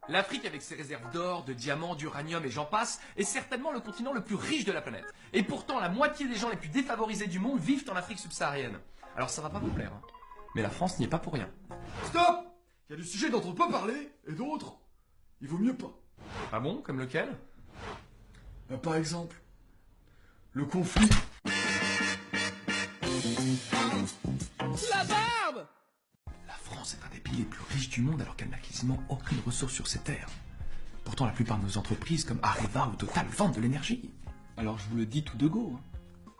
L'Afrique, avec ses réserves d'or, de diamants, d'uranium et j'en passe, est certainement le continent le plus riche de la planète. Et pourtant, la moitié des gens les plus défavorisés du monde vivent en Afrique subsaharienne. Alors ça va pas vous plaire, hein. Mais la France n'y est pas pour rien. Stop! Il y a des sujets dont on peut parler, et d'autres, il vaut mieux pas. Ah bon? Comme lequel? Par exemple, le conflit. La barbe! La France est un des pays les plus riches du monde alors qu'elle n'a quasiment aucune ressource sur ses terres. Pourtant, la plupart de nos entreprises comme Areva ou Total vendent de l'énergie. Alors je vous le dis tout de go.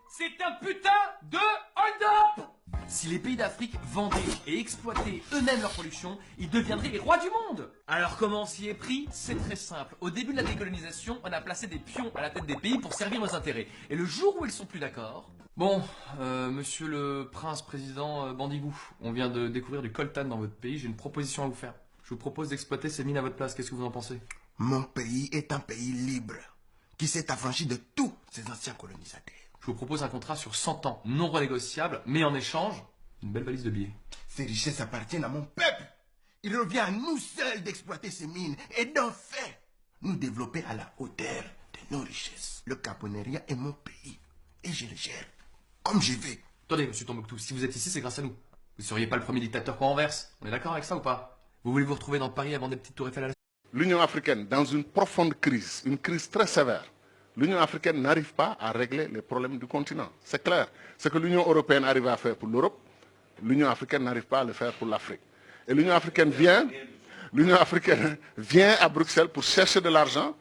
C'est un putain de hold-up! Si les pays d'Afrique vendaient et exploitaient eux-mêmes leur production, ils deviendraient les rois du monde. Alors comment on s'y est pris? C'est très simple. Au début de la décolonisation, on a placé des pions à la tête des pays pour servir nos intérêts. Et le jour où ils sont plus d'accord... Bon, monsieur le prince président Bandigou, on vient de découvrir du coltan dans votre pays, j'ai une proposition à vous faire. Je vous propose d'exploiter ces mines à votre place, qu'est-ce que vous en pensez? Mon pays est un pays libre, qui s'est affranchi de tous ses anciens colonisateurs. Je vous propose un contrat sur 100 ans, non renégociable, mais en échange, une belle valise de billets. Ces richesses appartiennent à mon peuple. Il revient à nous seuls d'exploiter ces mines et d'en faire nous développer à la hauteur de nos richesses. Le Caponeria est mon pays et je le gère comme je veux. Attendez, monsieur Tombouctou, si vous êtes ici, c'est grâce à nous. Vous seriez pas le premier dictateur qu'on renverse. On est d'accord avec ça ou pas? Vous voulez vous retrouver dans Paris avant des petites tours Eiffel à la... L'Union africaine, dans une profonde crise, une crise très sévère, l'Union africaine n'arrive pas à régler les problèmes du continent. C'est clair. Ce que l'Union européenne arrive à faire pour l'Europe, l'Union africaine n'arrive pas à le faire pour l'Afrique. Et l'Union africaine vient à Bruxelles pour chercher de l'argent,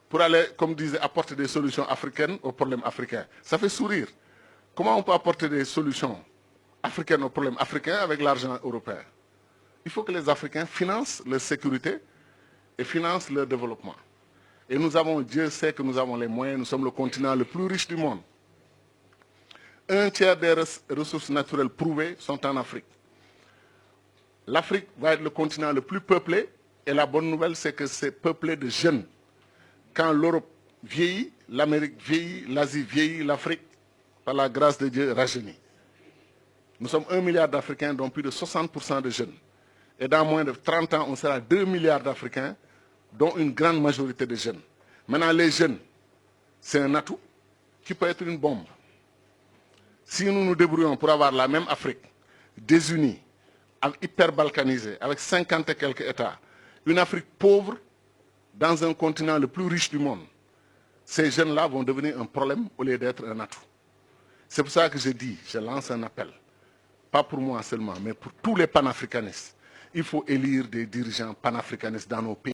pour aller, comme disait, apporter des solutions africaines aux problèmes africains. Ça fait sourire. Comment on peut apporter des solutions africaines aux problèmes africains avec l'argent européen? Il faut que les Africains financent leur sécurité et financent leur développement. Et nous avons, Dieu sait que nous avons les moyens, nous sommes le continent le plus riche du monde. Un tiers des ressources naturelles prouvées sont en Afrique. L'Afrique va être le continent le plus peuplé et la bonne nouvelle c'est que c'est peuplé de jeunes. Quand l'Europe vieillit, l'Amérique vieillit, l'Asie vieillit, l'Afrique, par la grâce de Dieu, rajeunit. Nous sommes 1 milliard d'Africains, dont plus de 60% de jeunes. Et dans moins de 30 ans, on sera 2 milliards d'Africains, dont une grande majorité de jeunes. Maintenant, les jeunes, c'est un atout qui peut être une bombe. Si nous nous débrouillons pour avoir la même Afrique, désunie, hyper balkanisée, avec 50 et quelques États, une Afrique pauvre dans un continent le plus riche du monde, ces jeunes-là vont devenir un problème au lieu d'être un atout. C'est pour ça que je lance un appel, pas pour moi seulement, mais pour tous les panafricanistes. Il faut élire des dirigeants panafricanistes dans nos pays.